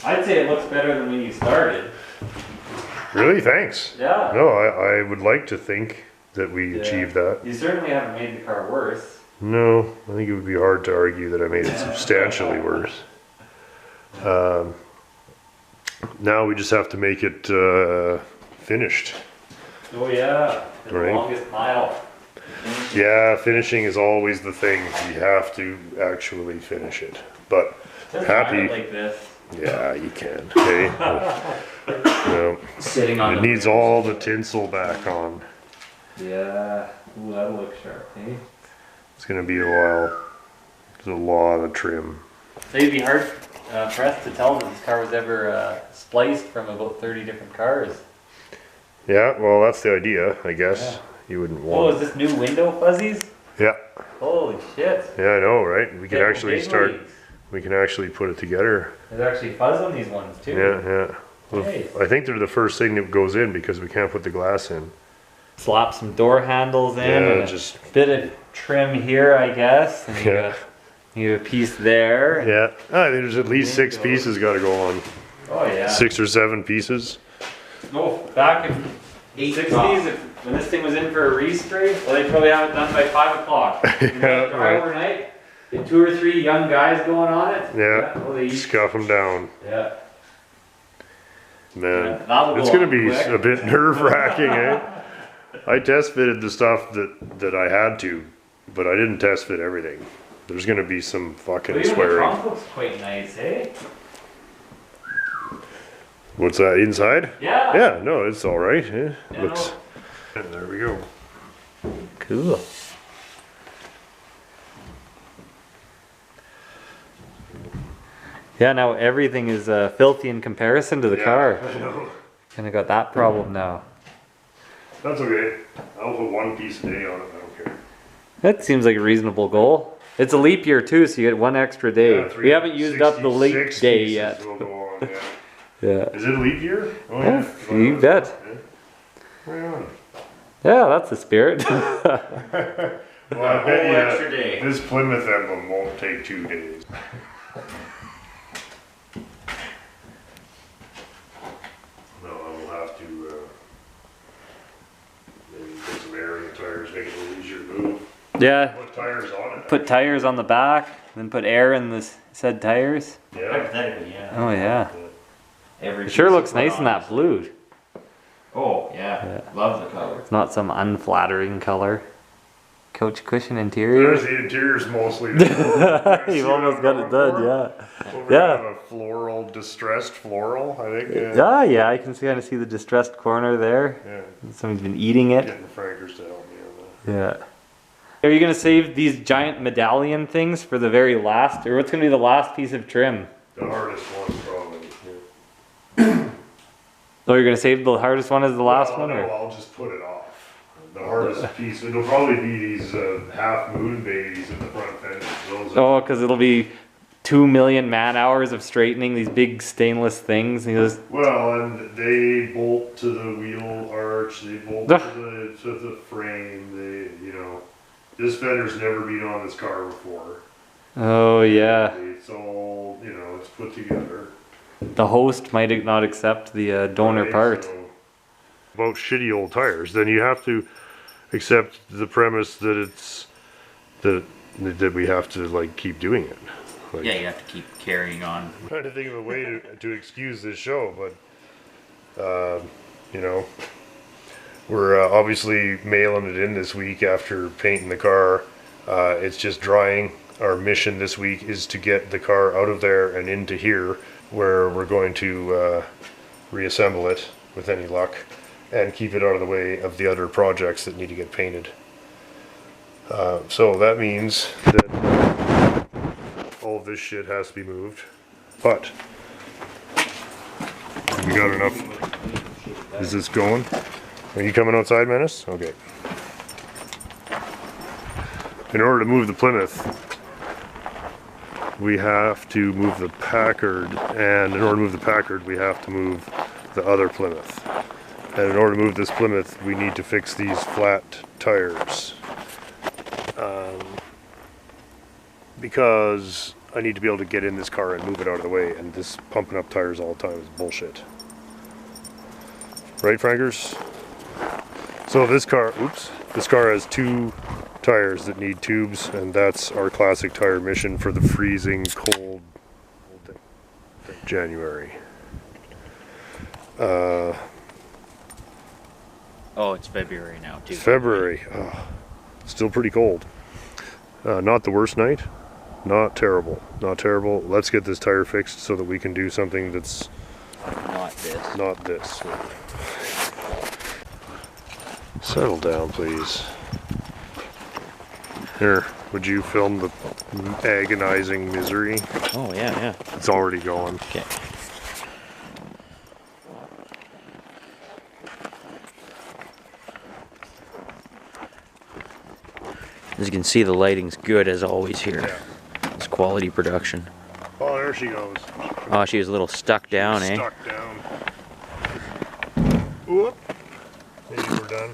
I'd say it looks better than when you started. Really? Thanks. Yeah. No, I would like to think that we achieved that. You certainly haven't made the car worse. No, I think it would be hard to argue that I made it substantially worse. Now we just have to make it finished. Oh yeah, the Right. longest mile. Yeah, finishing is always the thing. You have to actually finish it. But Just happy. drive it like this. Yeah, you can. Okay. No, Sitting on it the needs all the tinsel back on. Yeah. Ooh, that'll look sharp, eh? It's gonna be a while. There's a lot of trim. So you'd be hard pressed to tell that this car was ever spliced from about 30 different cars. Yeah, well, that's the idea, I guess. Yeah. You wouldn't Oh, want. is this new window fuzzies? Yeah. Holy shit. Yeah, I know, right? We can Big- actually big start. leagues. We can actually put it together. There's actually fuzz on these ones too. Yeah, yeah. Well, Nice. I think they're the first thing that goes in because we can't put the glass in. Slap some door handles in and a just bit of trim here, I guess. And Yeah. you have a piece there. yeah. I think there's at least 6 Windows. pieces got to go on. Oh yeah. 6 or 7 pieces. Oh, back in the 60s, when this thing was in for a respray, well, they probably have it done by 5 o'clock. Yeah, right. Overnight, get 2 or 3 young guys going on it. Yeah. Oh, they each, Scuff them down, yeah. man. Yeah, that'll It's go gonna on be quick. a bit nerve-wracking, eh? I test fitted the stuff that I had to, but I didn't test fit everything. There's gonna be some fucking But even the swearing. trunk looks quite nice, eh? What's that inside? Yeah. Yeah, no, it's all right. Yeah, Yeah, looks. And there we go. Cool. Yeah, now everything is filthy in comparison to the car. I know. Kind of got that problem now. That's okay. I'll put 1 piece a day on it. I don't care. That seems like a reasonable goal. It's a leap year too, so you get 1 extra day. Yeah, We haven't used up the leap 366 day pieces yet. will go on, yeah. Yeah. Is it a leap year? Oh, Yeah, you bet. Yeah. Right on. Yeah, that's the spirit. Well, I bet you extra day. this Plymouth emblem won't take 2 days. No, I'll have to maybe put some air in the tires, make it a little easier to move. Yeah, Put tires on it. put tires on the back, then put air in the said tires. Yeah. Hypothetically, yeah. Oh yeah. Every It sure piece looks you put nice on in that is- blue. Oh, yeah. Yeah. Love the color. It's not some unflattering color. Coach cushion There's interior. the interior's mostly. You've almost got it done, yeah. Over Yeah. have a floral, distressed floral, I think. Yeah, yeah, I can kind of see the distressed corner there. Yeah. Somebody's been eating it. Getting Frankers to help me on Yeah. Are you gonna save these giant medallion things for the very last, or what's gonna be the last piece of trim? that. The hardest one, probably. Oh, you're gonna save the hardest one as the last Well, one, no, or? I'll just put it off. The hardest piece, it'll probably be these half moon babies in the front fenders. Those are, Oh, because it'll be 2 million man hours of straightening these big stainless things. And he goes, well, and they bolt to the wheel arch, they bolt to the frame, they, you know, this fender's never been on this car before. oh yeah, It's all, you know, it's put together. the host might not accept the donor Right, part. so- About shitty old tires, then you have to accept the premise that it's that we have to like keep doing it. Like, Yeah, you have to keep carrying on. I'm trying to think of a way to excuse this show, but you know, we're obviously mailing it in this week after painting the car. It's just drying. Our mission this week is to get the car out of there and into here, where we're going to reassemble it with any luck and keep it out of the way of the other projects that need to get painted. So that means that all of this shit has to be moved, but we got enough. Is this going? Are you coming outside, Menace? Okay. In order to move the Plymouth, we have to move the Packard, and in order to move the Packard, we have to move the other Plymouth. And in order to move this Plymouth, we need to fix these flat tires. Because I need to be able to get in this car and move it out of the way, and this pumping up tires all the time is bullshit. Right, Frankers? So this car has 2 tires that need tubes, and that's our classic tire mission for the freezing cold January. Oh, it's February now too. February. Still pretty cold. Not the worst night. Not terrible. Not terrible. Let's get this tire fixed so that we can do something that's Not this. Settle down, please. Here, would you film the agonizing misery? Oh yeah, yeah. It's already going. Okay. As you can see, the lighting's good as always here. Yeah. It's quality production. Oh, there she goes. Oh, she was a little stuck down, eh? Stuck down. Whoop. Maybe we're done.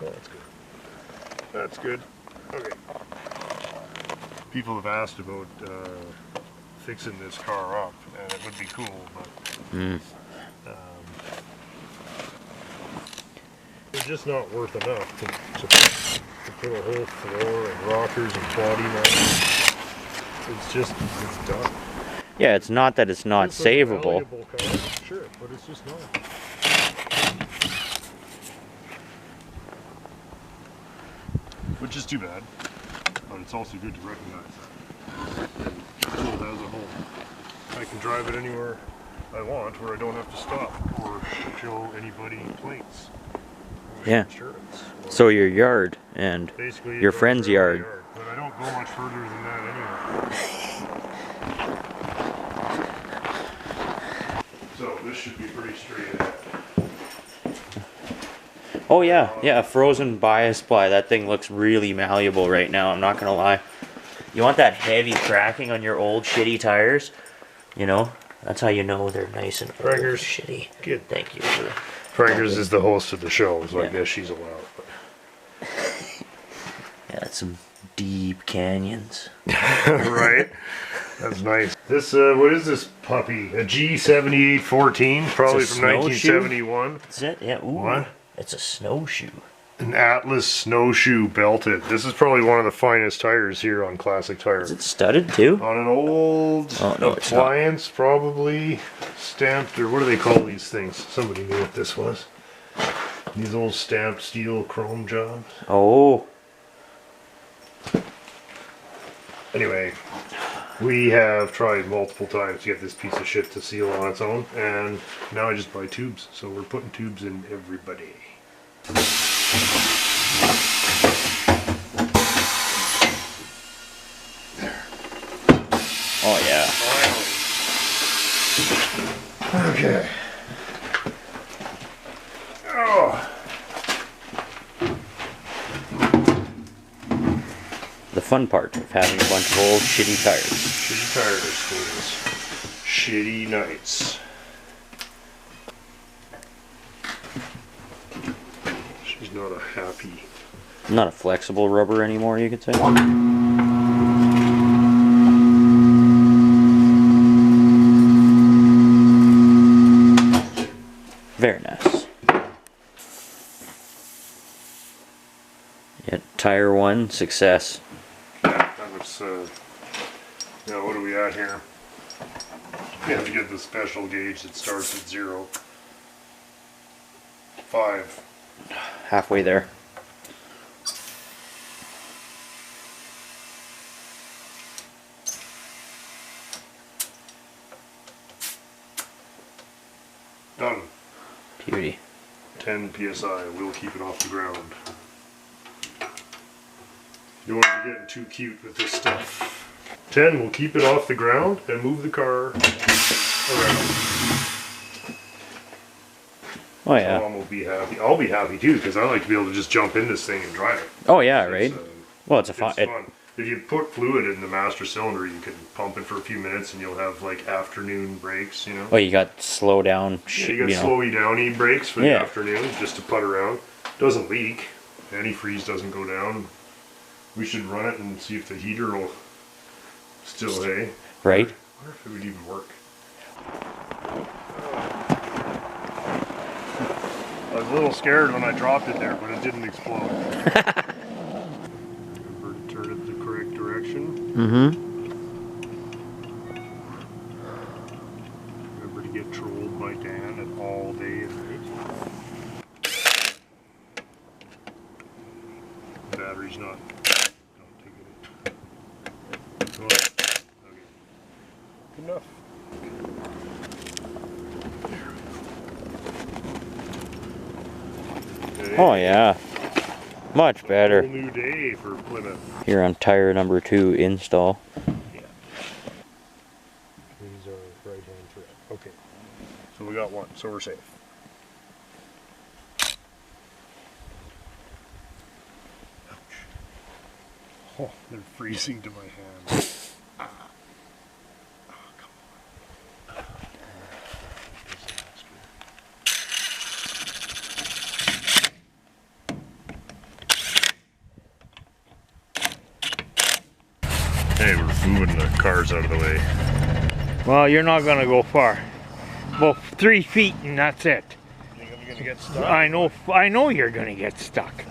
Oh, that's good. That's good. Okay. People have asked about fixing this car up, and it would be cool, but it's just not worth enough to put a whole floor and rockers and body mounts. It's done. Yeah, it's not that it's not It's a savable. valuable car, sure, but it's just not. Which is too bad, but it's also good to recognize that. And as a whole, I can drive it anywhere I want, where I don't have to stop or show anybody plates. Or Yeah. insurance. Or So your yard and basically your it goes friend's around yard. my but I don't go much further than that anyway. So this should be pretty straight ahead. Oh yeah, yeah, a frozen bias ply. That thing looks really malleable right now, I'm not gonna lie. You want that heavy cracking on your old shitty tires? You know? That's how you know they're nice and old, Frankers, shitty. get- Thank you for Frankers is the host of the show, so I Yeah. guess she's allowed. yeah, that's some deep canyons. Right? That's nice. This, what is this puppy? A G7814? Probably It's a from snowshoe? 1971. That's it? Yeah, ooh. What? It's a snowshoe. An Atlas snowshoe belted. This is probably one of the finest tires here on Classic Tire. Is it studded too? On an old Oh, no, it's not. appliance, probably stamped, or what do they call these things? Somebody knew what this was. These old stamped steel chrome jobs. Oh. Anyway, we have tried multiple times to get this piece of shit to seal on its own, and now I just buy tubes. So we're putting tubes in everybody. Oh yeah. Okay. Oh. The fun part of having a bunch of old shitty tires. Shitty tires, please. Shitty nights. She's not a happy. Not a flexible rubber anymore, you could say. Very nice. Yeah, tire 1, success. Yeah, that looks, now what are we at here? We have to get the special gauge that starts at 0. 5. Halfway there. Done. Beauty. 10 psi. We'll keep it off the ground. You don't want to be getting too cute with this stuff. 10. We'll keep it off the ground and move the car around. Oh yeah. Mom will be happy. I'll be happy too because I like to be able to just jump in this thing and drive it. Oh yeah, right? Well, it's a fun. It's fun. If you put fluid in the master cylinder, you can pump it for a few minutes and you'll have like afternoon breaks, you know? Oh, you got slow down. Yeah, you got slowy downy breaks for the Yeah. afternoon just to putt around. Doesn't leak. Antifreeze doesn't go down. We should run it and see if the heater will Still, hey? right? I wonder if it would even work. I was a little scared when I dropped it there, but it didn't explode. Remember to turn it the correct direction. Mm-hmm. Remember to get trolled by Dan at all day and night. Battery's not. Don't take it. Come on. Okay. Good enough. Okay. Oh yeah, much better. Whole new day for Plymouth. Here on tire number 2 install. Yeah. These are right-hand tread. Okay. So we got one, so we're safe. Ouch. Oh, they're freezing to my hands. Ah. Oh, come on. Hey, we're moving the cars out of the way. Well, you're not gonna go far. About 3 feet and that's it. You think I'm gonna get stuck? I know you're gonna get stuck.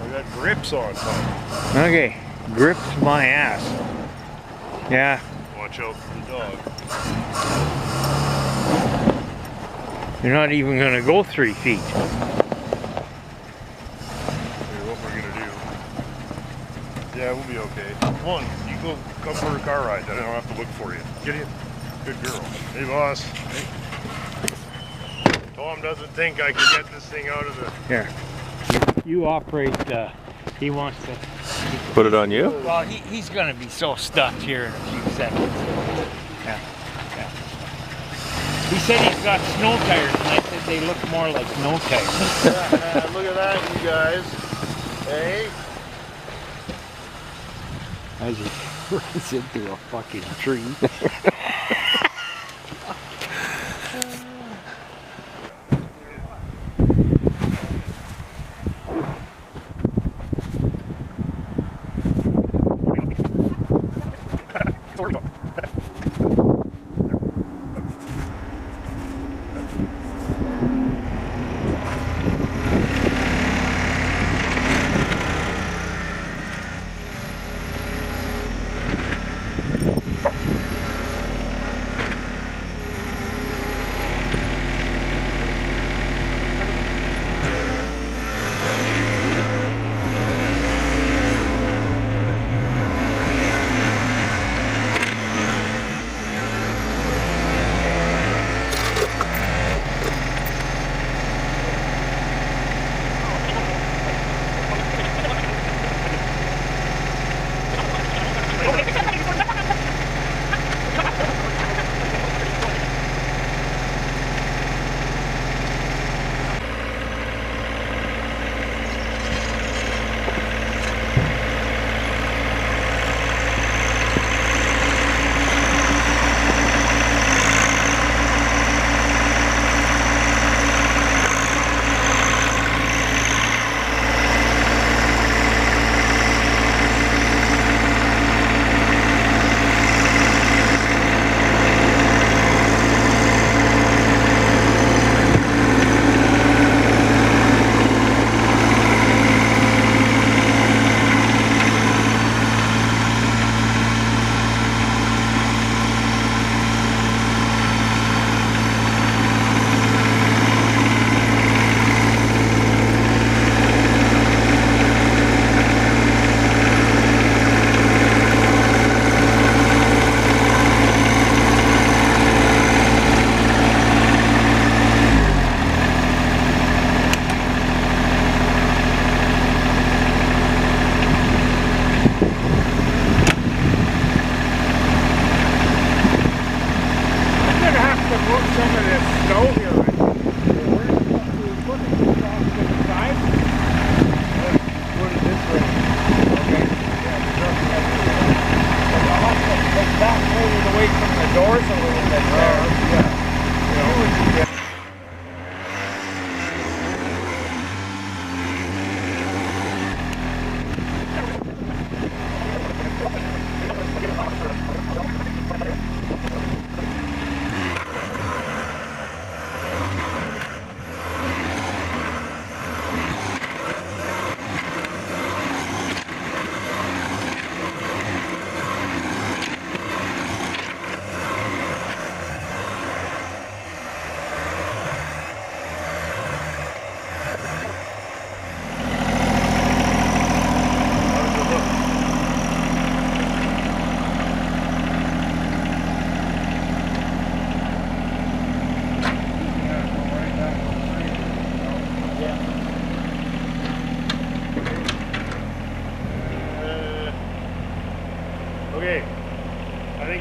I got grips on top. Okay, grips my ass. Yeah, Watch out for the dog. you're not even gonna go 3 feet. Here, what we're gonna do. Yeah, we'll be okay. Come on, you come for a car ride, then I don't have to look for you. Get in. Good girl. Hey, boss. Hey. Tom doesn't think I can get this thing out of the... Here, you operate. He wants to. Put it on you? Well, he's gonna be so stuck here in a few seconds. Yeah, yeah. He said he's got snow tires, and I said they look more like snow tires. Yeah, look at that, you guys. Hey. As he runs into a fucking tree.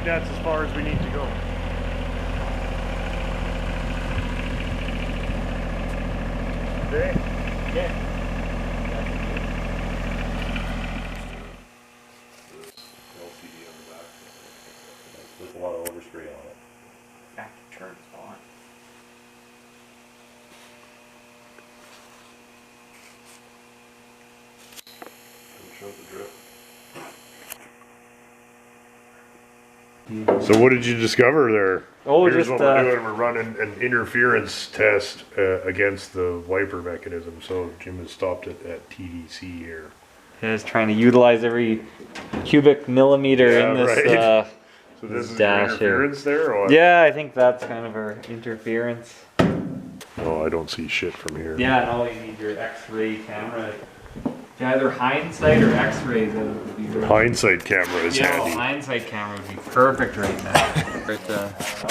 that's as far as we need to go. Okay. Yeah. LCD on the back. With a lot of overspray on it. Factory turns on. Show the drip. So what did you discover there? Oh, Here's just what we're doing. We're running an interference test against the wiper mechanism. So Jim has stopped it at TDC here. is trying to utilize every cubic millimeter Yeah, in this. right. So this is your dash here. interference there? Or what? Yeah, I think that's kind of our interference. Oh, I don't see shit from here. Yeah, and all you need your X-ray camera. Either hindsight or X-rays. That would be really Hindsight camera is yeah, handy. hindsight camera would be perfect right now. But,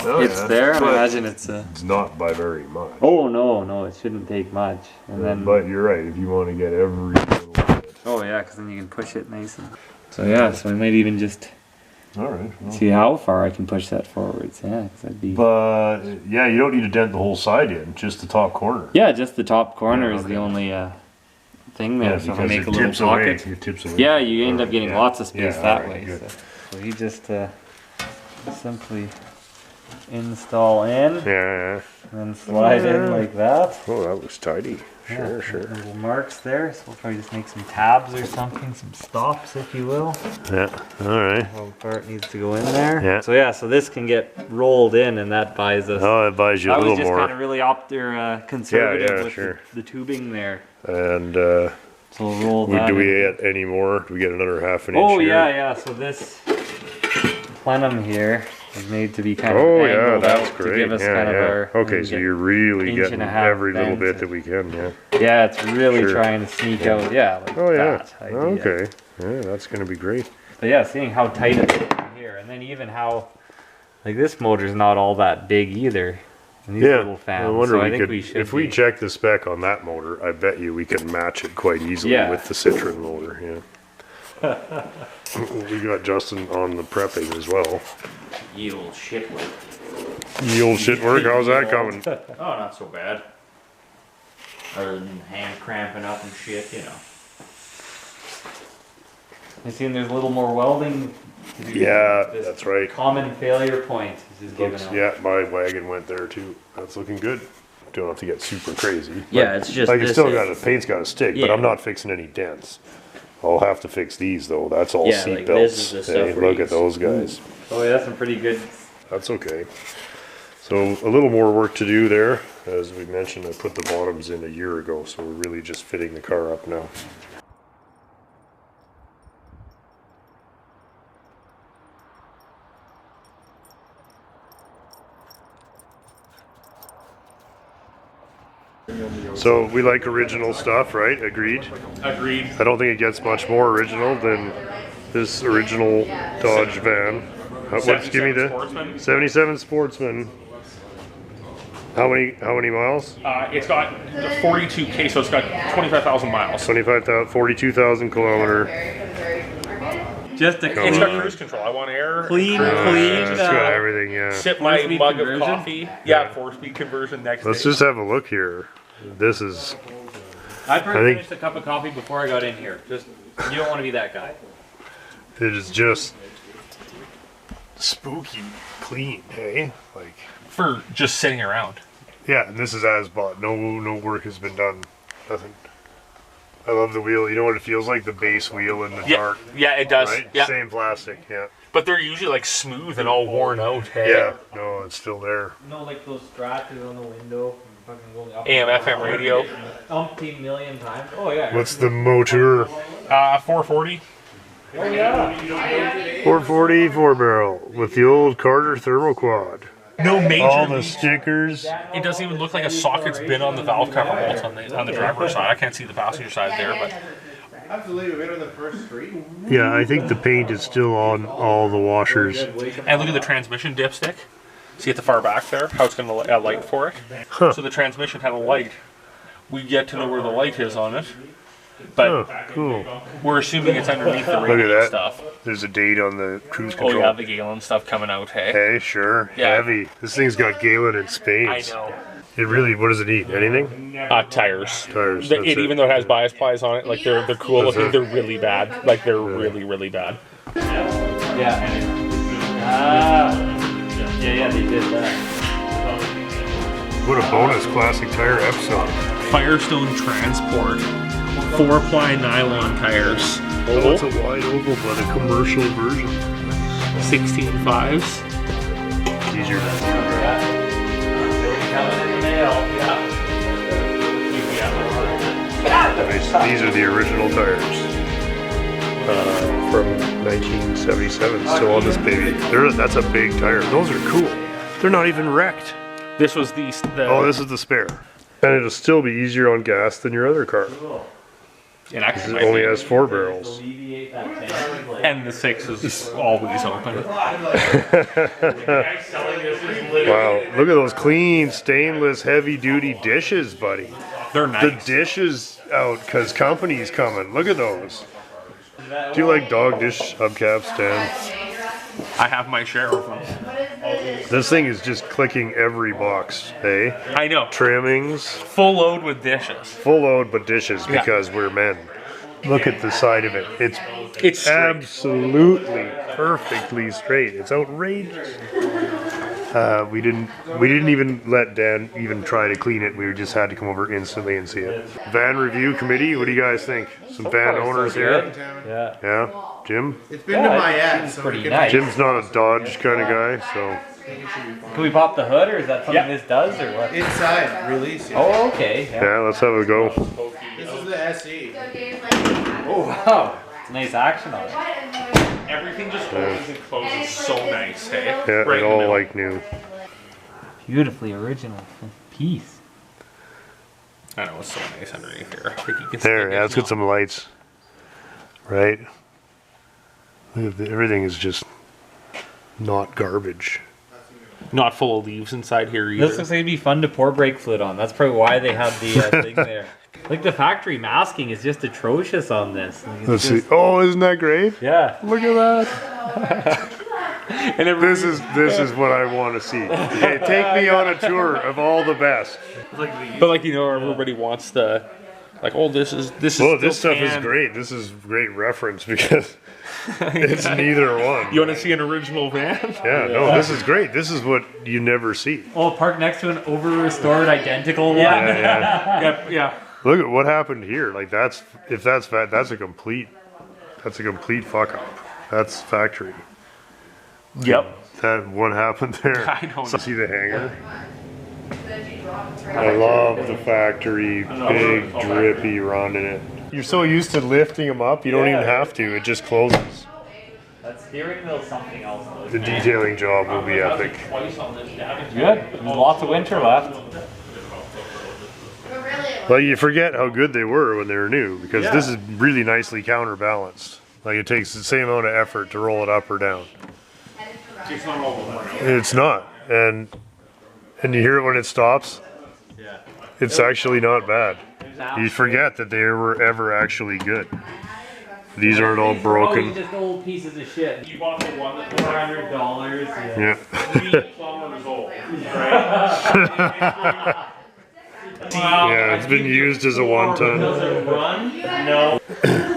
Oh, it's yeah. there, and I But imagine it's a. It's not by very much. Oh no, it shouldn't take much. And then. But you're right. If you want to get every little bit. Oh yeah, because then you can push it nice and. So yeah, so I might even just All right. Well. see how far I can push that forwards. Yeah, because that'd be. But yeah, you don't need to dent the whole side in, just the top corner. Yeah, just the top corner Yeah, is the okay. only thing there. Yeah, so if I because make it a little tips away. pocket. It tips away. Yeah, you end up Alright, getting yeah. lots of space Yeah, that alright, way. good. So he just simply install in Yeah. and then slide in like that. Oh, that was tidy. Yeah, Sure. Little marks there, so we'll probably just make some tabs or something, some stops if you will. Yeah. All right. How far it needs to go in there. Yeah. So this can get rolled in and that buys us. Oh, it buys you a I was little just more. kind of really conservative Yeah, with sure. the tubing there. And So we'll roll that. do we in. get any more? Do we get another half an inch? Oh here? yeah. So this plenum here is made to be kind of Oh yeah, angled that's out great. to give us yeah, kind of yeah. our. Okay, we so get- you're really inch and getting a half every little bent. bit that we can. Yeah. Yeah, it's really Sure. trying to sneak out. Yeah, like Oh yeah. that idea. Okay. Yeah, that's gonna be great. But yeah, seeing how tight it is in here, and then even how, like this motor's not all that big either. And these Yeah. little fans. I wonder so I we think could, we should. if we be- check the spec on that motor, I bet you we can match it quite easily Yeah. with the Citroen motor. Yeah. We got Justin on the prepping as well. Ye old shit work. The old shit work. How's that coming? Oh, not so bad. Other than hand cramping up and shit, you know. I seen there's a little more welding to do. Yeah, This that's right. Common failure point is just given Looks, out. yeah, my wagon went there too. That's looking good. Don't have to get super crazy. Yeah, But, it's just like it's this still is- got the paint's got to stick, but Yeah. I'm not fixing any dents. I'll have to fix these though. That's all Yeah, seat like belts. this is the stuff Hey, where look you at those guys. Oh yeah, that's some pretty good. That's okay. So a little more work to do there. As we mentioned, I put the bottoms in a year ago, so we're really just fitting the car up now. So we like original stuff, right? Agreed? Agreed. I don't think it gets much more original than this original Dodge van. What's give me the 77 Sportsman. 77 Sportsman. How many miles? It's got 42K, so it's got 25,000 miles. 25,000, 42,000 kilometer. Just a It's clean, got cruise control. I want air. clean, It's got uh, everything, yeah. Sip my Four-speed mug conversion? of coffee. Yeah, 4-speed conversion next Let's day. just have a look here. This is, I I think- finished a cup of coffee before I got in here. Just you don't want to be that guy. it is just spooky clean, hey? Like, For just sitting around. yeah, and this is as bought. No work has been done. Nothing. I love the wheel. You know what it feels like? The base wheel in the Yeah, dark, yeah, it does. right? Yeah, Same plastic, yeah. but they're usually like smooth and all worn out. Hey? Yeah, no, it's still there. No, like those scratches on the window. Fucking going up AM, and FM down radio. Umpteen million times. Oh yeah. What's the motor? 440. Oh yeah. 440 4-barrel with the old Carter thermoquad. No major. All the stickers. It doesn't even look like a socket's been on the valve cover bolts on the driver's side. I can't see the passenger side there, but I have to leave a bit on the first street. Yeah, I think the paint is still on all the washers. and look at the transmission dipstick. See at the far back there how it's going to light for it. Huh. So the transmission had a light. We get to know where the light is on it. But Oh, cool. we're assuming it's underneath the Look at radio that. stuff. There's a date on the cruise Oh control. yeah, the Galen stuff coming out, hey? Hey, sure. Yeah. Heavy. This thing's got Galen in I spades. know. It really, what does it need? Anything? Tires. Tires. The- That's it, even though it has bias plies on it, like they're cool That's looking, it. they're really bad. Like they're really bad. Yeah. Ah. Yeah, they did that. What a bonus classic tire episode. Firestone Transport, 4-ply nylon tires, Oh, it's a wide oval, but a commercial version. 16.5s. Easier. Coming in the mail. Nice. These are the original tires from 1977. Still on this baby. That's a big tire. Those are cool. They're not even wrecked. This was the Oh, this is the spare. And it'll still be easier on gas than your other car. it actually It only has 4 barrels. Alleviate that tension. and the 6 is always open. Wow, look at those clean stainless heavy duty dishes, buddy. They're The nice. dishes out because company's coming. Look at those. Do you like dog dish hubcaps, Dan? I have my share of them. This thing is just clicking every box, hey? I know. Trimmings, Full load with dishes. full load but dishes Yeah. because we're men. Look at the side of it. It's It's straight. absolutely perfectly straight. It's outrageous. We didn't even let Dan even try to clean it. We just had to come over instantly and see it. Van review committee. What do you guys think? Some van owners here. Yeah. Yeah, Jim. It's been to my ad, so pretty we can nice. Jim's not a Dodge kind of guy, so Can we pop the hood, or is that something this does, or what? inside release. Yeah. Oh, okay. Yeah. yeah, let's have a go. This is the SE. Oh, wow. It's nice action on it. Everything just opens and closes so nice, hey? Yeah, Right in it the all middle. like new. Beautifully original piece. I know, it's so nice underneath here. I think you can There, stick yeah, it let's get now. some lights. Right? Look at everything is just not garbage. Not full of leaves inside here either. This looks like it'd be fun to pour brake fluid on. That's probably why they have the thing there. Like the factory masking is just atrocious on this. Like, it's Let's see. just- Oh, isn't that great? Yeah. Look at that. And This is what I want to see. Hey, take me on a tour of all the best. But like, you know, everybody wants the, like, oh, this is Well, this still stuff is tan. great. This is great reference because it's neither one. You want to see an original van? Yeah, no, this is great. This is what you never see. Oh, parked next to an over-restored identical one. Yeah, yeah. Yep, yeah. Look at what happened here. Like that's a complete fuck up. That's factory. Yep. That what happened there. I don't know. See the hanger? I love the factory big drippy run in it. You're so used to lifting them up, you don't even have to. It just closes. That steering wheel's something else. Though. The detailing job will be epic. Good. There's lots of winter left. Well, you forget how good they were when they were new because this is really nicely counterbalanced. Like it takes the same amount of effort to roll it up or down. It's not, and you hear it when it stops. Yeah. It's actually not bad. You forget that they were ever actually good. These aren't all broken. Just old pieces of shit. You bought the one that $400. Yeah. 3 kilometers old, right? Yeah, it's been used as a one-ton. Does it run? No.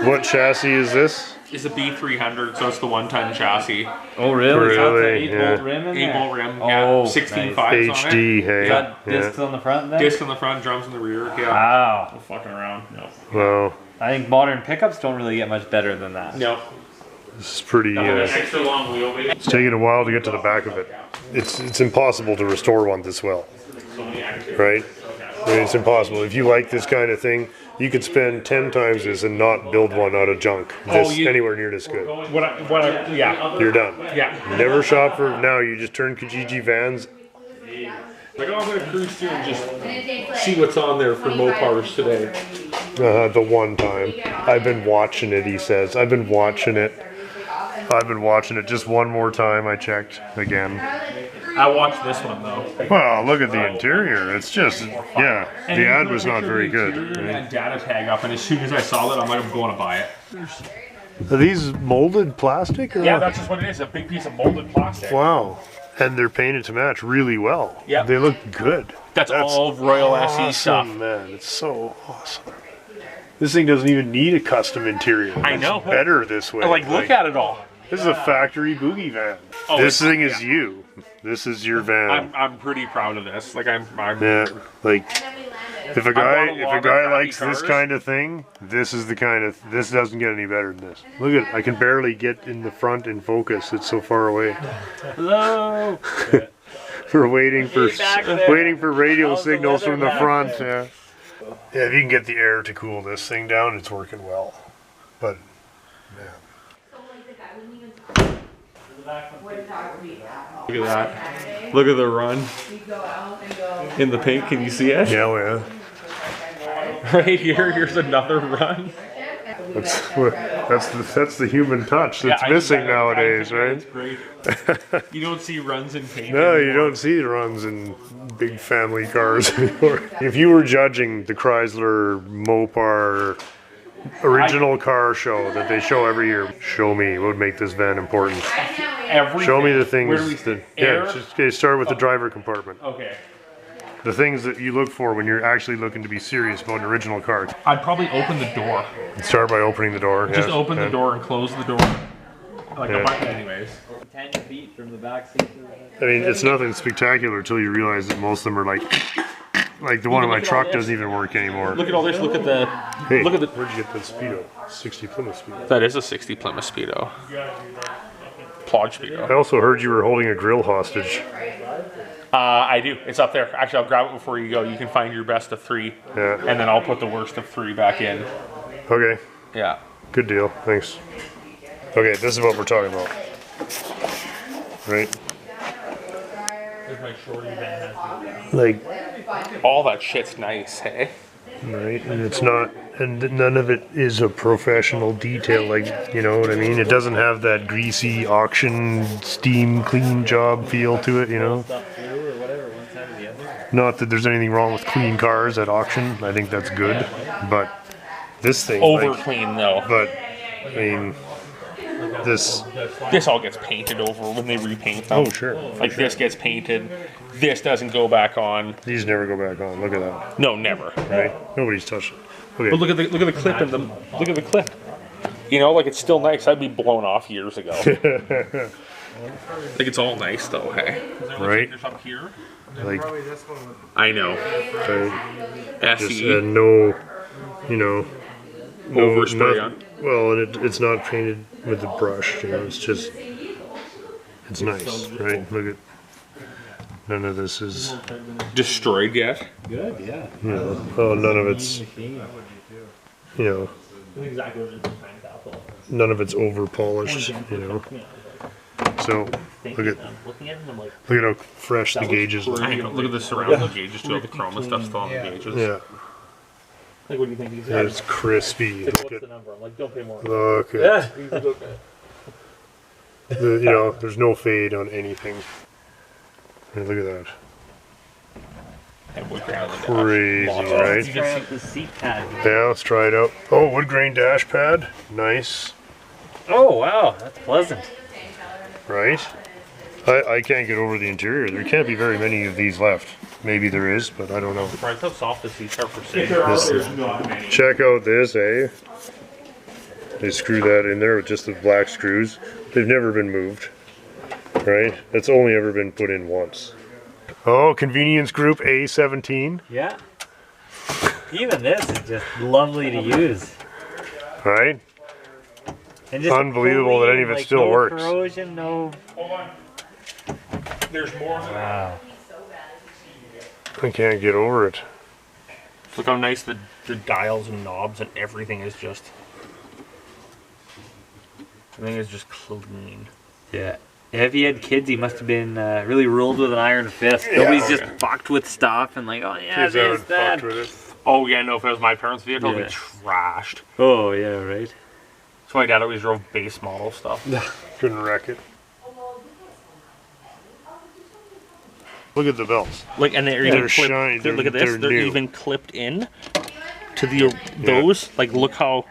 What chassis is this? It's a B300, so it's the 1-ton chassis. Oh, really? So Really? that's an 8-bolt rim in there? 8-bolt rim, Oh, yeah. 16 fives on it. HD, hey. You got Yeah. discs on the front then? Disc in the front, drums in the rear. Yeah. Wow. No fucking around. No. Wow, I think modern pickups don't really get much better than that. No. this is pretty. Extra long wheelbase. It's taking a while to get to the back of it. It's impossible to restore one this well, right? I mean, it's impossible. If you like this kind of thing, you could spend 10 times this and not build one out of junk. Anywhere near this good. Yeah. You're done. Yeah. Never shop for now. You just turn Kijiji vans. Like, oh, I'm gonna cruise through and just see what's on there for Mopars today. The one time I've been watching it. He says I've been watching it. Just one more time. I checked again. I watched this one though. Well, look at the interior. It's just, yeah, the ad was not very good. And data tag up, and as soon as I saw that, I'm like, I'm going to buy it. Are these molded plastic? Or Yeah, what? that's just what it is. A big piece of molded plastic. Wow. And they're painted to match really well. Yeah. They look good. That's all Royal SE stuff. Man, it's so awesome. This thing doesn't even need a custom interior. I know. It's better this way. Like, look at it all. This is a factory boogie van. Oh, This thing yeah. is you. This is your van. I'm pretty proud of this. Like I'm Yeah, like if a bought a guy lot of crappy likes this cars. kind of thing, this is the kind of this doesn't get any better than this. Look at I can barely get in the front in focus. It's so far away. Hello. We're waiting for back there. radio How's the signals weather from the back front. Yeah. Yeah, if you can get the air to cool this thing down, it's working well. But Look at that. Look at the run in the paint. Can you see it? yeah, well, Right here. Here's another run. that's the human touch that's Yeah, missing I nowadays, think right? It's great. You don't see runs in paint. No, you anymore. don't see runs in big family cars anymore. If you were judging the Chrysler Mopar original car show that they show every year, show me what would make this van important. Everything. Show me the Where do we things that, air? yeah, just okay, start with the driver compartment. Okay. The things that you look for when you're actually looking to be serious about an original car. I'd probably open the door. Start by opening the door. Just yes, open the yeah. door and close the door. Like Yeah. a button, anyways. 10 feet from the back seat. I mean, it's nothing spectacular until you realize that most of them are like the one in my Look at all truck this. doesn't even work anymore. Look at all this. Look at the. Hey, Look at the. where'd you get that Speedo? 60 Plymouth Speedo. That is a 60 Plymouth Speedo. Plodge Speedo. I also heard you were holding a grill hostage. I do. It's up there. Actually, I'll grab it before you go. You can find your best of 3, Yeah. and then I'll put the worst of 3 back in. Okay. Yeah. Good deal. Thanks. Okay, this is what we're talking about. Right? Like, All that shit's nice, hey? right? And it's not, and none of it is a professional detail. Like, you know what I mean? It doesn't have that greasy auction, steam, clean job feel to it, you know? Not that there's anything wrong with clean cars at auction. I think that's good. But this thing, Over like, clean though. but, I mean, this, This all gets painted over when they repaint them. oh, sure. Like this gets painted. This doesn't go back on. These never go back on. Look at that. No, never. Right? Nobody's touched it. Okay. But look at the clip in them. Look at the clip. You know, like it's still nice. That'd be blown off years ago. Like it's all nice though, hey. Right? Up here. Like, I know. just SE. no, you know, no, Overspray not- on. Well, and it's not painted with the brush. You know, it's just, it's nice, right? Look at, none of this is, Destroyed yet? Good, yeah. you know, oh, none of it's, you know, none of it's over polished. You know, so look at how fresh the gauges look. I know. Look at the surrounding gauges too. All the chroma stuff still on the gauges. Yeah, Like, what do you think? He's yeah, it's crispy. what's Look the at, number? I'm like, don't pay more. look at. Yeah. He's like, okay. You know, there's no fade on anything. Hey, look at that. And wood grain on the dash. Crazy, Lots of- right? You can see the seat pad. Yeah, let's try it out. Oh, wood grain dash pad. Nice. Oh wow, that's pleasant. Right? I can't get over the interior. There can't be very many of these left. Maybe there is, but I don't know. Surprised how soft the seats are for sitting. This- check out this, eh? They screw that in there with just the black screws. They've never been moved. Right? It's only ever been put in once. Oh, convenience group A17. Yeah. Even this is just lovely to use. Right? And just Unbelievable that any of it clean, still no works. Corrosion, no. Hold on. There's more. Wow. I can't get over it. Look how nice the dials and knobs and everything is just. Everything is just clean. Yeah. If he had kids, he must have been really ruled with an iron fist. Nobody's just fucked with stuff and like, oh yeah, Kids this, haven't that. fucked with it. Oh yeah, no, if it was my parents' vehicle, Yeah. it'd be trashed. Oh yeah, right. So my dad always drove base model stuff. Couldn't wreck it. Look at the belts. Like, and they're They're even clipped. shiny, Look at this. they're They're new. even clipped in to the those. Like, look how.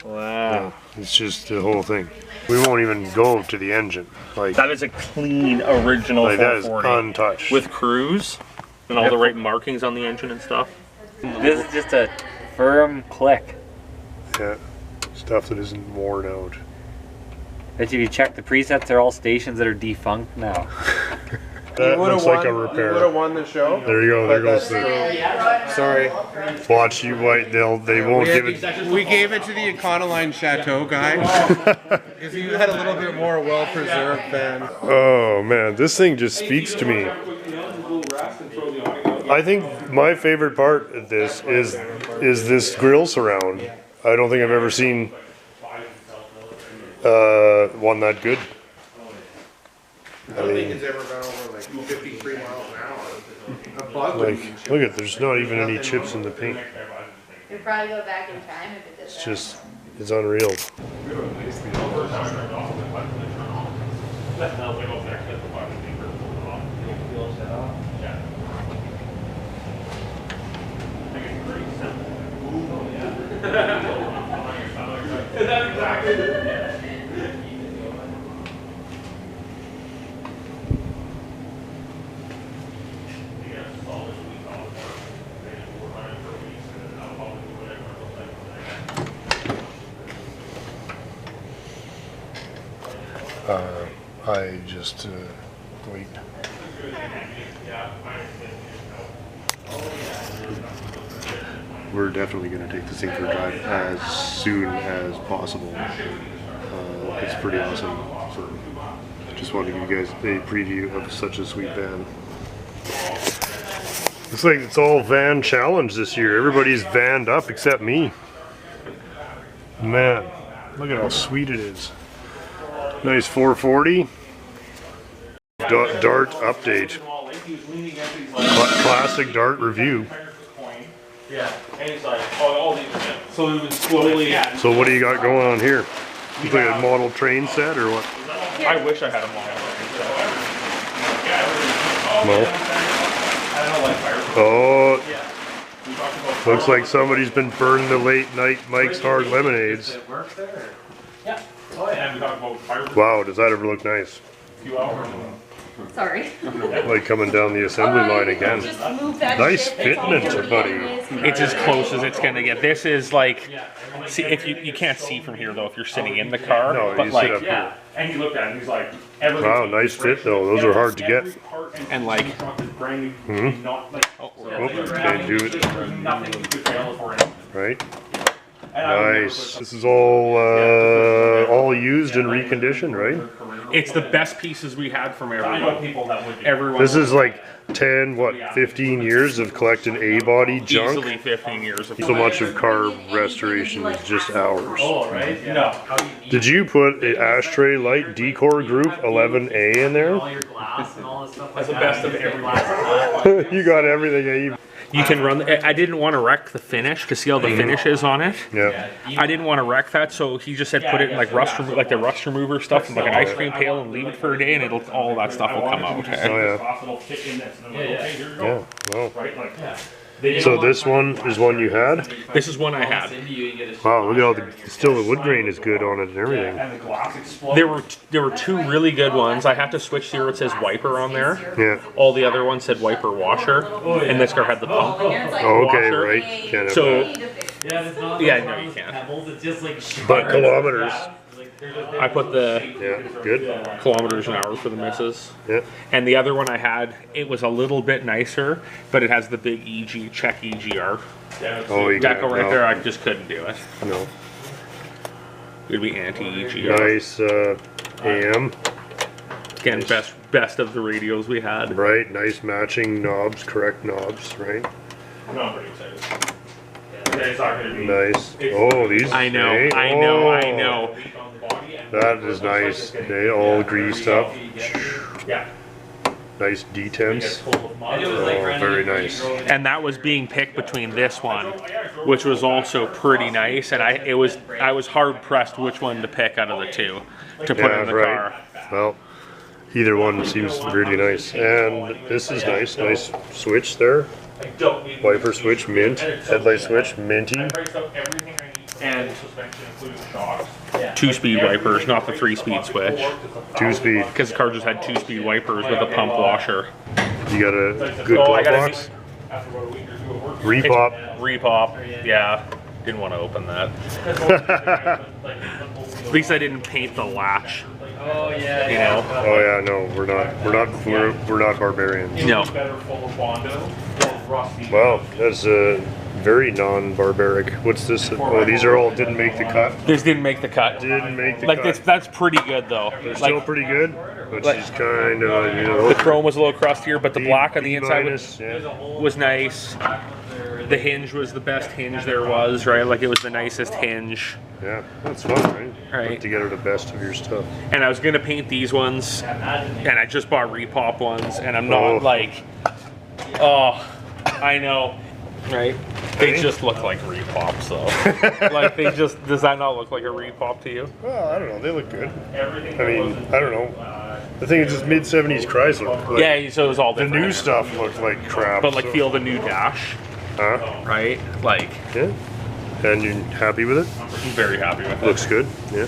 Wow. It's just the whole thing. We won't even go to the engine. Like That is a clean original that is 440 untouched. with cruise and all the right markings on the engine and stuff. This is just a firm click. yeah, stuff that isn't worn out. Bet if you check the presets, they're all stations that are defunct now. That looks like a You would have repair. won the show. There you go. There But goes that's the. Sorry. Watch you white. They won't give it. We gave it to the Econoline Chateau guy. Because you had a little bit more well preserved than. Oh man, this thing just speaks to me. I think my favorite part of this is this grill surround. I don't think I've ever seen one that good. I don't think it's ever gone over like 53 miles an hour. A bug would Like, look at, there's not even any chips in the paint. We'd probably go back in time if it did It's that. just, it's unreal. I just wait. We're definitely going to take this thing for a drive as soon as possible. It's pretty awesome. So just wanted to give you guys a preview of such a sweet van. Looks like it's all van challenge this year. Everybody's vanned up except me. Man, look at how sweet it is. Nice 440. Dart update. Classic Dart review. Yeah, and he's like, oh, all these. So we would slowly. So what do you got going on here? You like a model train set or what? I wish I had a model. No. Oh, looks like somebody's been burning the late night Mike's Hard Lemonades. Yeah. Oh yeah. And we talked about fire. Wow, does that ever look nice? A few hours. Sorry. Like coming down the assembly line again. Just move that Nice shit that's all fitment, dirty buddy. anyways. It's as close as it's gonna get. This is like, see, if you can't see from here though if you're sitting in the car, No, but you like, sit up here. and he looked at it, he's like, everything's Wow, nice fit though. Those are hard to get. and like, Mhm. not like, Oh, can't do it. nothing you could fail for it. Right? Nice. This is all used and reconditioned, right? It's the best pieces we had from everyone. This is like 10, 15 years of collecting A-body junk. Easily 15 years of So much of car restoration is just ours. Right? No. Did you put an ashtray light decor group 11A in there? All your glass and all this stuff. That's the best of everything. You got everything. You can run. I didn't want to wreck the finish to see all the finish is on it. Yeah. I didn't want to wreck that, so he just said put it in like like the rust remover stuff, in like an ice cream pail, and leave it for a day, and it'll all that stuff will come out. Oh yeah. Yeah. Wow. So this one is one you had? This is one I had. Wow, look at all the, still the wood grain is good on it and everything. There were two really good ones. I had to switch here. It says wiper on there. Yeah. All the other ones said wiper washer, and this car had the pump. Oh, okay, right. Can't have So that. yeah, no, you can't. But kilometers. I put the Yeah, good. kilometers an hour for the misses. Yeah. And the other one I had, it was a little bit nicer, but it has the big check EGR. Oh, you got Deco right there, I just couldn't do it. No. It'd be anti-EGR. Nice AM. Again, best of the radios we had. Right, nice matching knobs, correct knobs, right? I'm pretty excited. It's not gonna be. Nice. Oh, these. I know, eh? I know, I Oh, know. That is nice. They all greased up. Yeah. Nice detents. Oh, very nice. And that was being picked between this one, which was also pretty nice, and I was hard pressed which one to pick out of the two to put in the car. Well, Either one seems really nice. And this is nice. Nice switch there. Wiper switch, mint. Headlight switch, minty. And 2-speed wipers, not the 3-speed switch. 2-speed. Because the car just had 2-speed wipers with a pump washer. You got a good glove box? Repop. Repop, yeah. Didn't want to open that. At least I didn't paint the latch. Oh yeah. You know? Oh yeah, no, we're not barbarians. No. Wow, that's very non-barbaric. What's this? Oh, these are all didn't make the cut. This didn't make the cut. Didn't make the Like cut. that's pretty good though. They're Like still pretty good, but like- she's kind of, you know. the chrome was a little crustier, but the black on the inside minus, yeah. was nice. The hinge was the best hinge there was, right? Like it was the nicest hinge. Yeah, that's fun, right? Right. Put together the best of your stuff. And I was gonna paint these ones, and I just bought repop ones, and I'm not like, oh, I know, right? They just look like repops though. Like they just, does that not look like a repop to you? Well, I don't know. They look good. I mean, I don't know. The thing is, just mid-70s Chrysler. Like, Yeah, so it was all the different. new stuff looked like crap. But like so- feel the new dash, Huh? right? Like, Yeah. And you're happy with it? I'm very happy with it. Looks good. Yeah.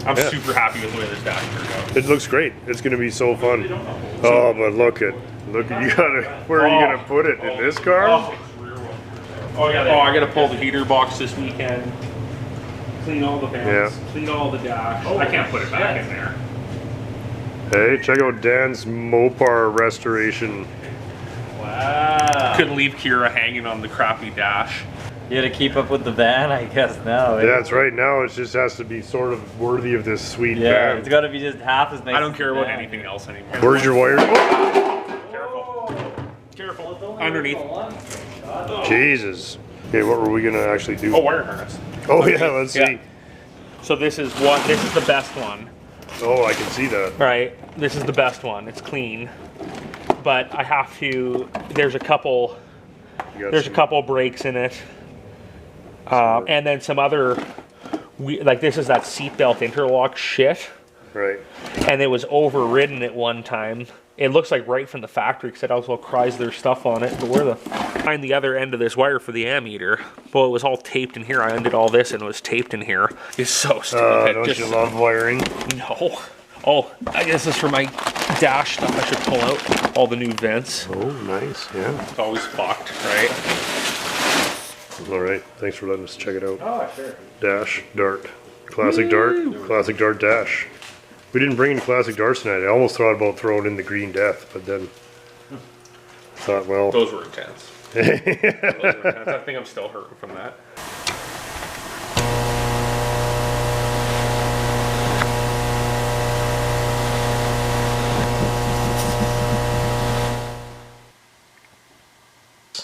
I'm yeah. super happy with the way this dash turned out. It looks great. It's going to be so fun. Oh, but look at you gotta. Where are you gonna put it in this car? Oh, I gotta pull the heater box this weekend. Clean all the vents. Clean all the dash. I can't put it back in there. Hey, check out Dan's Mopar restoration. Wow. Couldn't leave Kira hanging on the crappy dash. You had to keep up with the van, I guess now. Eh? Yeah, that's right. Now it just has to be sort of worthy of this sweet Yeah, van. it's got to be just half as nice. I don't as care the about van. anything else anymore. Where's your wires? Careful. Underneath. Jesus. Okay, what were we gonna actually do? Oh, wire harness. Oh yeah, let's see. Yeah. So this is the best one. Oh, I can see that. Right. This is the best one. It's clean. But I have to, there's a couple breaks in it. And then some other, like this is that seatbelt interlock shit. Right. And it was overridden at one time. It looks like right from the factory, because it also Chrysler stuff on it. But find the other end of this wire for the ammeter. Well, it was all taped in here. I undid all this and it was taped in here. It's so stupid. Don't you love wiring? No. Oh, I guess this is for my dash stuff. I should pull out all the new vents. Oh, nice. Yeah. It's always fucked, right? All right. Thanks for letting us check it out. Oh, sure. Dash, dart. Classic dart. Classic dart dash. We didn't bring in classic darts tonight. I almost thought about throwing in the Green Death, but then thought, well. Those were intense. Those were intense. I think I'm still hurting from that.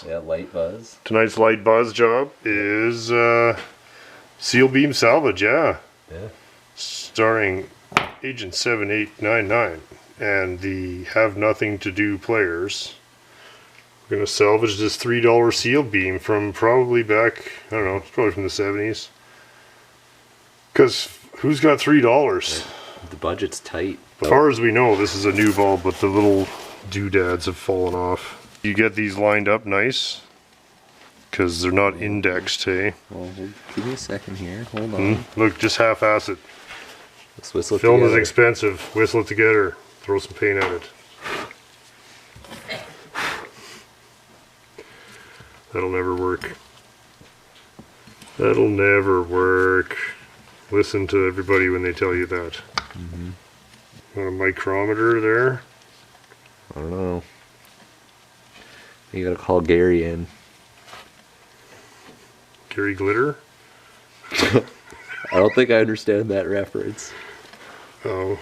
Yeah, light buzz. Tonight's light buzz job is Seal Beam Salvage, yeah. Yeah. Starring Agent 7899 and the Have Nothing to Do players. We're gonna salvage this $3 seal beam from probably back, I don't know, it's probably from the 70s. Because who's got $3? The budget's tight. As far as we know, this is a new bulb, but the little doodads have fallen off. You get these lined up nice, because they're not indexed, hey? Well, give me a second here. Hold on. Look, just half-ass it. Let's whistle it Film is together. expensive. Whistle it together. Throw some paint at it. That'll never work. That'll never work. Listen to everybody when they tell you that. Mm-hmm. Want a micrometer there? I don't know. You gotta call Gary in. Gary Glitter? I don't think I understand that reference. Oh.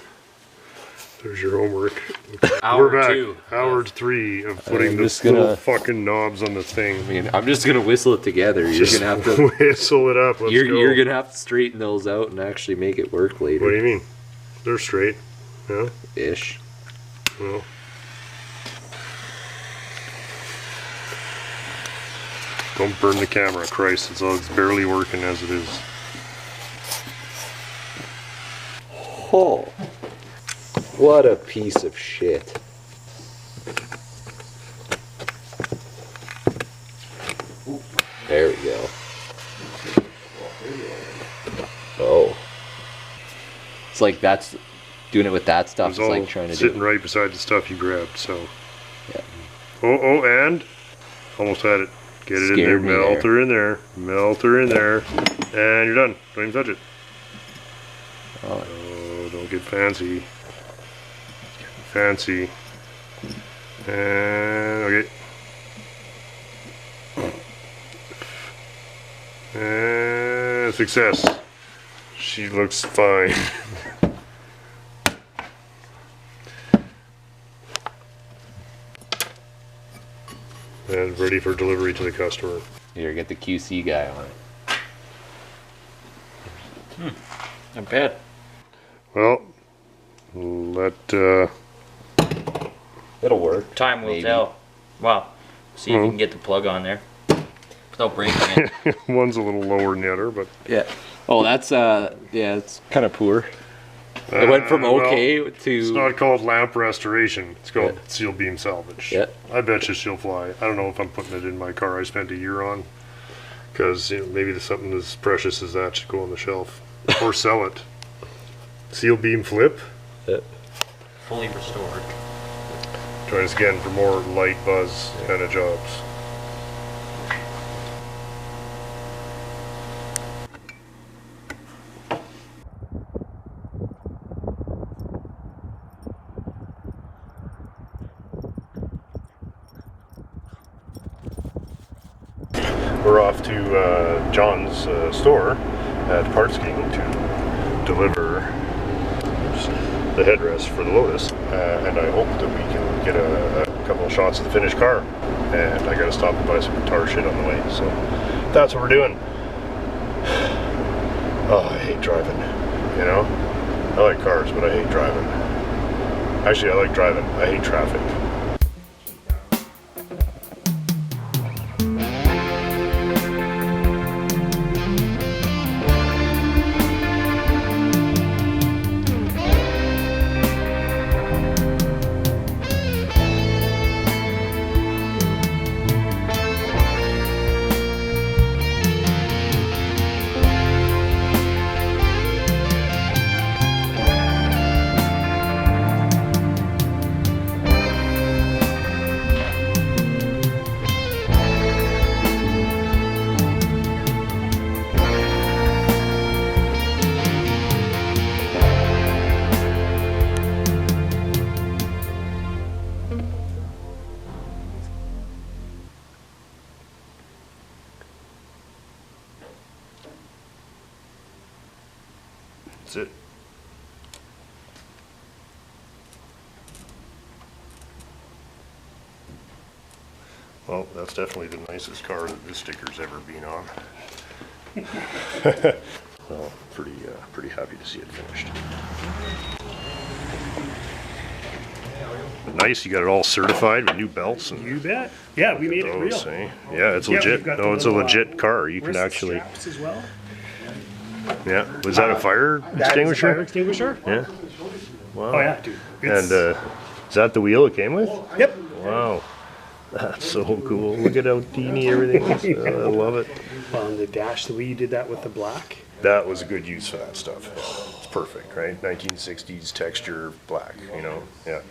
There's your homework. Hour We're back. 2. Hour 3 of putting I'm the just little gonna- fucking knobs on the thing. I mean, I'm just gonna whistle it together. You're Just gonna have to. whistle it up. Let's go. You're gonna have to straighten those out and actually make it work later. What do you mean? They're straight. Yeah? Ish. Well. Don't burn the camera, Christ. It's barely working as it is. Oh. What a piece of shit. There we go. Oh. It's like that's doing it with that stuff. It's It's all like trying to sitting do. right beside the stuff you grabbed, so. Yeah. Oh, and almost had it. Get it in there, Scared me melt there. her in there, melt her in there, and you're done. Don't even touch it. Oh. Oh, don't get fancy. Getting fancy. And okay. And success. She looks fine. And ready for delivery to the customer. Here, get the QC guy on it. Not bad. Well, let It'll work. Time will Maybe. tell. Wow. See if you can get the plug on there without breaking it. one's a little lower than the other, but Yeah. Oh, that's yeah, it's kind of poor. It went from well, okay it's to not called lamp restoration. It's called seal beam salvage. Yeah. I bet you she'll fly. I don't know if I'm putting it in my car I spent a year on, because maybe there's something as precious as that should go on the shelf or sell it. Seal beam flip. Fully restored. Join us again for more light buzz kind of jobs. We're off to John's store at Parts King to deliver the headrest for the Lotus, and I hope that we can get a couple of shots of the finished car. And I gotta stop and buy some guitar shit on the way, so that's what we're doing. Oh, I hate driving, you know? I like cars, but I hate driving. Actually, I like driving. I hate traffic. That's it. Well, that's definitely the nicest car that this sticker's ever been on. Well, pretty happy to see it finished. But nice, you got it all certified with new belts and You bet. Yeah, we made it real. those, eh? Yeah, it's Yeah, legit. we've got No, the it's a little, legit car. You can wrist actually, straps as well. yeah. Was that a fire That is a extinguisher? fire extinguisher. Yeah. Wow. Oh yeah, dude. And is that the wheel it came with? Yep. Wow. That's so cool. Look at how teeny everything is. I love it. On the dash, the way you did that with the black. That was a good use for that stuff. It's perfect, right? 1960s texture black, you know? Yeah.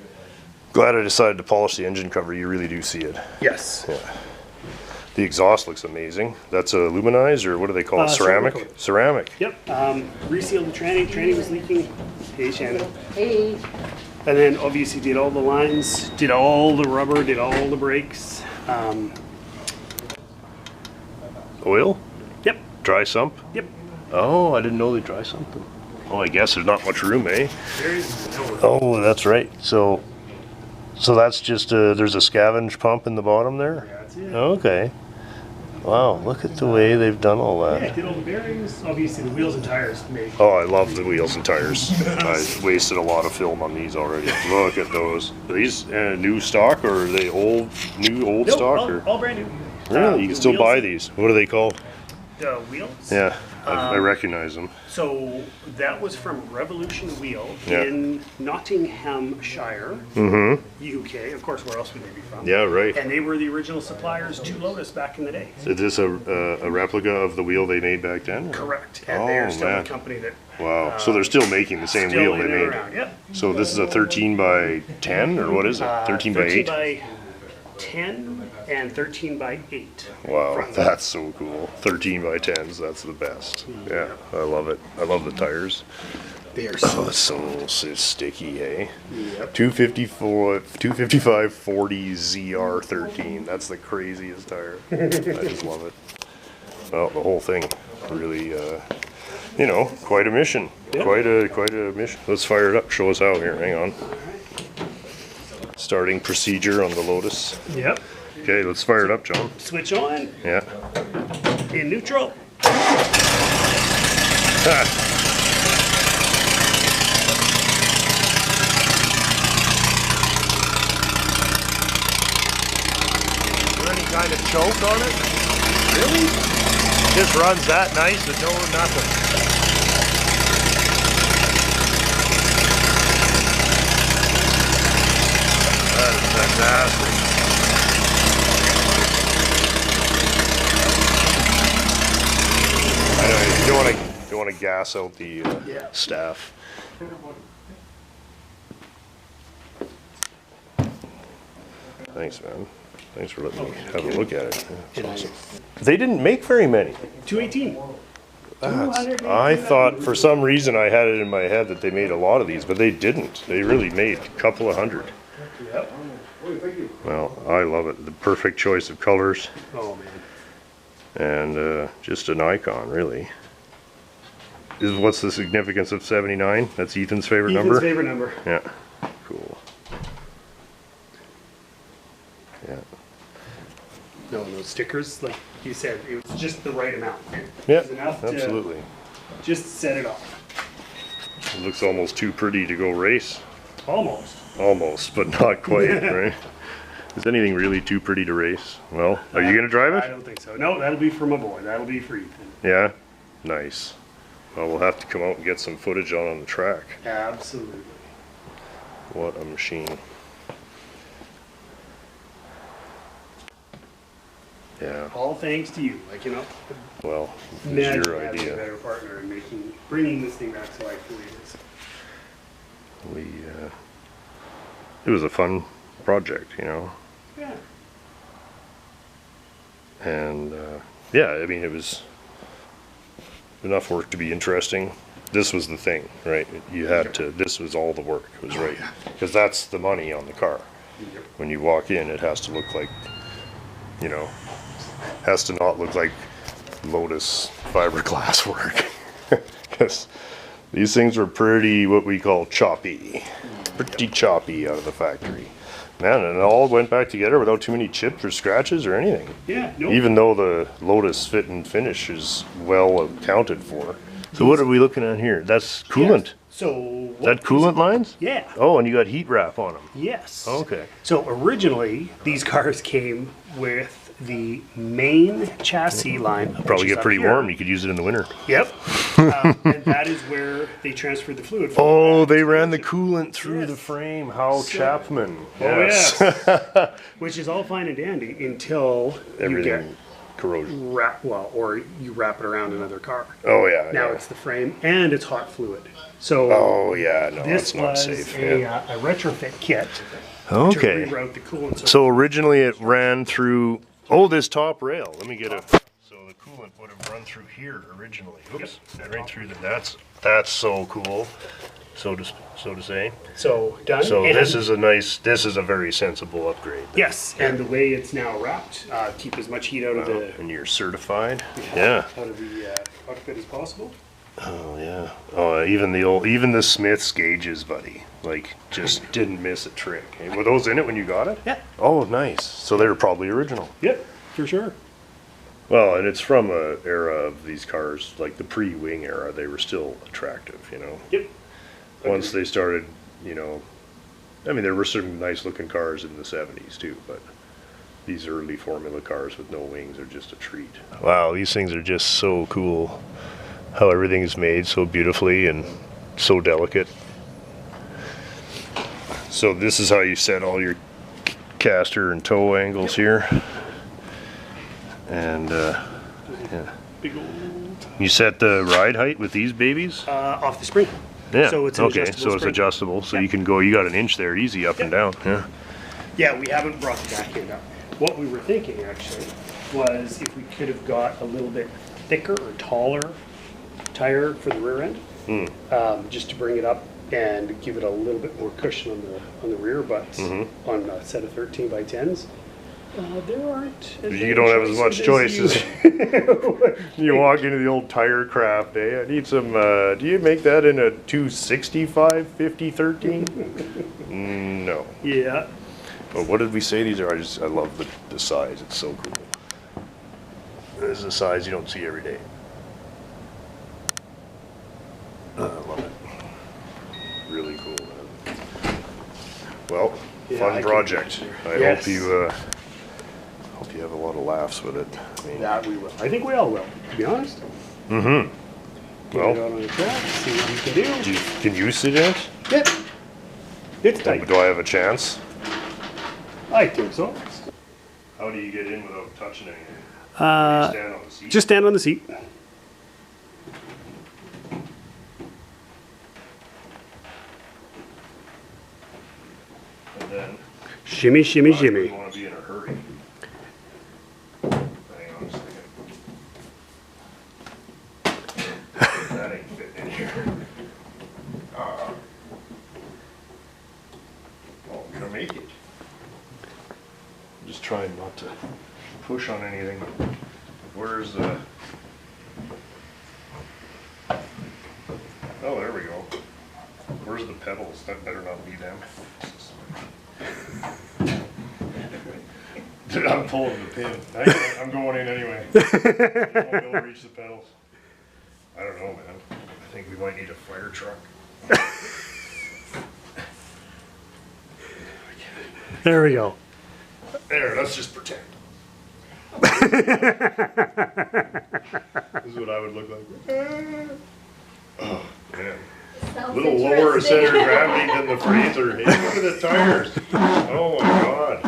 Glad I decided to polish the engine cover. You really do see it. Yes. Yeah. The exhaust looks amazing. That's aluminized, or what do they call it? Ceramic? ceramic. Ceramic. Yep. Resealed the tranny. Tranny was leaking. Hey, Shannon. Hey. And then obviously did all the lines, did all the rubber, did all the brakes. Oil? Yep. Dry sump? Yep. Oh, I didn't know they dry something. Oh, I guess there's not much room, eh? There's no. Oh, that's right. So that's just there's a scavenge pump in the bottom there? That's it. Okay. Wow, look at the way they've done all Yeah, that. did all the bearings. Obviously the wheels and tires made. Oh, I love the wheels and tires. I wasted a lot of film on these already. Look at those. Are these new stock, or are they old Nope, stock? Or? all brand new. Really? You can the still wheels- buy these. What are they called? The wheels? Yeah. I recognize them. So that was from Revolution Wheel Yeah. in Nottinghamshire, Mm-hmm. UK. Of course, where else would they be from? Yeah, right. And they were the original suppliers to Lotus back in the day. Is this a replica of the wheel they made back then? Correct. And Oh, they're still man. the company that Wow. So they're still making the same still wheel in they and made. around. Yep. So this is a 13 by 10 or what is it? 13 by 8? 13 by 10 and 13 by 8. Wow, Front. that's so cool. 13 by 10s, that's the best. Yeah, I love it. I love the tires. They are Oh, it's so sticky, eh? Yep. 255 40 ZR13. That's the craziest tire. I just love it. Well, the whole thing really, you know, quite a mission. Yep. Quite a mission. Let's fire it up. Show us how here. Hang on. Starting procedure on the Lotus. Yep. Okay, let's fire it up, John. Switch on Yeah. in neutral. Ah. Is there any kind of choke on it? Really? Just runs that nice with no nothing. That is fantastic. I know you don't want to gas out the staff. Thanks, man. Thanks for letting me have a look at it. Yeah, it's awesome. They didn't make very many. 218. I thought for some reason I had it in my head that they made a lot of these, but they didn't. They really made a couple of hundred. Yep. Well, I love it. The perfect choice of colors Oh man. and just an icon, really. What's the significance of 79? That's Ethan's favorite Ethan's number? favorite number. Yeah. Cool. Yeah. No, those stickers, like you said, it was just the right amount. Yeah, It was enough to absolutely. just set it off. It looks almost too pretty to go race. Almost. Almost, but not quite, right? Is anything really too pretty to race? Well, are you going to drive I it? don't think so. No, that'll be for my boy. That'll be for Ethan. Yeah? Nice. Well, we'll have to come out and get some footage on the track. Absolutely. What a machine. Yeah, All thanks to you. Like, you know, well, imagine it's your having a idea. better partner and bringing this thing back to life the way it is. It was a fun project, you know? Yeah. And, yeah, I mean, it was enough work to be interesting. This was the thing, right? You had to, this was all the work, it was right. Because that's the money on the car. When you walk in, it has to look like, you know, has to not look like Lotus fiberglass work. Because these things were pretty, what we call choppy. Pretty choppy out of the factory. Man, and it all went back together without too many chips or scratches or anything. Yeah, no. Even though the Lotus fit and finish is well accounted for. So what are we looking at here? That's coolant. So Is that coolant lines? Yeah. Oh, and you got heat wrap on them. Yes. Okay. So originally, these cars came with the main chassis line. Probably which is get up pretty here. warm. You could use it in the winter. Yep. And that is where they transferred the fluid from. Oh, they ran the coolant through Yes. the frame. How Chapman. Oh, Yes. yes. Which is all fine and dandy until you get Everything corrosion. or you wrap it around another car. Oh yeah. Now yeah. it's the frame and it's hot fluid. So Oh yeah. No, this that's not was safe. a, Yeah. a retrofit kit to Okay. reroute the coolant. So originally it ran through. Oh, this top rail. Let me get a. So the coolant would have run through here originally. Oops. Right through the. That's so cool. So to say. So done. So And- this is a nice. This is a very sensible upgrade. Yes, and the way it's now wrapped, keep as much heat out of the And you're certified. Yeah. out of the cockpit as possible. Oh yeah. Oh, even the Smith's gauges, buddy. Like just didn't miss a trick. Hey, were those in it when you got it? Yeah. Oh, nice. So they were probably original. Yep, for sure. Well, and it's from a era of these cars, like the pre-wing era. They were still attractive, you know. Yep. Once they started, you know, I mean, there were some nice-looking cars in the '70s too, but these early Formula cars with no wings are just a treat. Wow, these things are just so cool. how everything is made so beautifully and so delicate. So this is how you set all your caster and toe angles here. And yeah. You set the ride height with these babies? Off the spring. Yeah. So it's an okay. adjustable So it's spring. adjustable. So Yep. you can go. You got an inch there, easy up and down. Yeah. Yeah, we haven't brought the back end up. What we were thinking actually was if we could have got a little bit thicker or taller tire for the rear end, just to bring it up and give it a little bit more cushion on the rear butts on a set of 13 by 10s. There aren't. You don't have as much choices. You walk into the old tire craft, eh? I need some. Do you make that in a 265 50 13? No. Yeah. But what did we say these are? I love the size. It's so cool. This is a size you don't see every day. I love it. Really cool, man. Well, Yeah, fun I can project. I Yes. hope you have a lot of laughs with it. I mean, That we will. I think we all will, to be honest. mm-hmm. Get Well, it out on the track, see what we can do. can you sit in it? Yeah. It's tight. Do I have a chance? I think so. How do you get in without touching anything? Uh, Stand on the seat? Just stand on the seat. And then, Shimmy, shimmy, you shimmy. want to be in a hurry. Hang on a second. That ain't fitting in here. Oh, I'm gonna make it. I'm just trying not to push on anything. Where's the... Oh, there we go. Where's the pedals? That better not be them. Dude, I'm pulling the pin. I'm going in anyway. I won't be able to reach the pedals. I don't know, man. I think we might need a fire truck. There we go. There, let's just pretend. This is what I would look like. Oh, man. A little lower center of gravity than the freezer. Hey, look at the tires. Oh my god.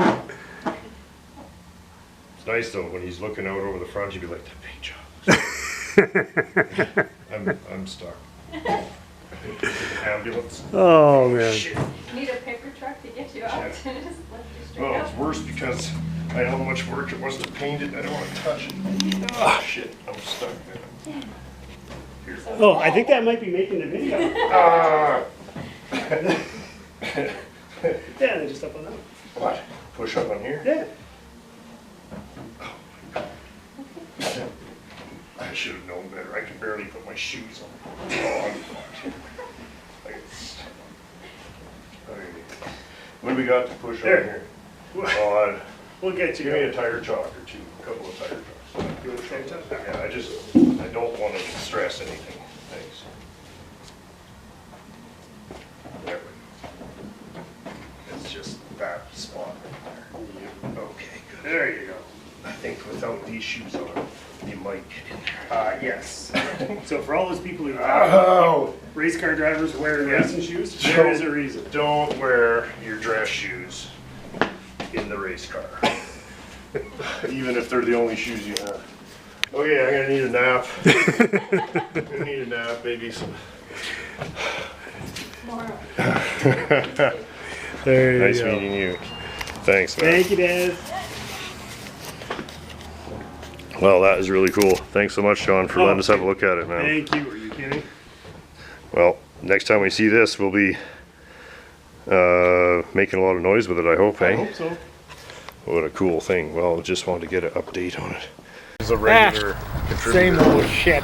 It's nice though when he's looking out over the front. He'd be like, "That paint job." I'm stuck. Ambulance. Oh man. Shit. Need a paper truck to get you out. Just lift you straight Well, up. it's worse because I know how much work it was to paint it. I don't want to touch it. Oh shit, I'm stuck, man. Here. Oh, I think that might be making the video. Yeah, they're just up on that. What? Push up on here? Yeah. I should have known better. I can barely put my shoes on. Oh, I'm fucked. Okay. What do we got to push on here? Oh, We'll get you. give me a tire chalk or two. A couple of tire chalks. You want to change that? Yeah, I don't want to stress anything. Thanks. There we go. It's just that spot right there. Okay, good. There you go. I think without these shoes on, you might get in there. Yes. So for all those people who Oh! race car drivers wearing Yeah. racing shoes, there is a reason. Don't wear your dress shoes in the race car. Even if they're the only shoes you have. Okay, I'm gonna need a nap. I'm gonna need a nap, maybe some. There you Nice go. meeting you. Thanks, man. Thank you, Dad. Well, that is really cool. Thanks so much, Sean, for letting us have a look at it, man. Thank you. Are you kidding? Well, next time we see this, we'll be making a lot of noise with it, I hope, I eh? hope so. What a cool thing. Well, just wanted to get an update on it. This is a regular contributor. Same old shit.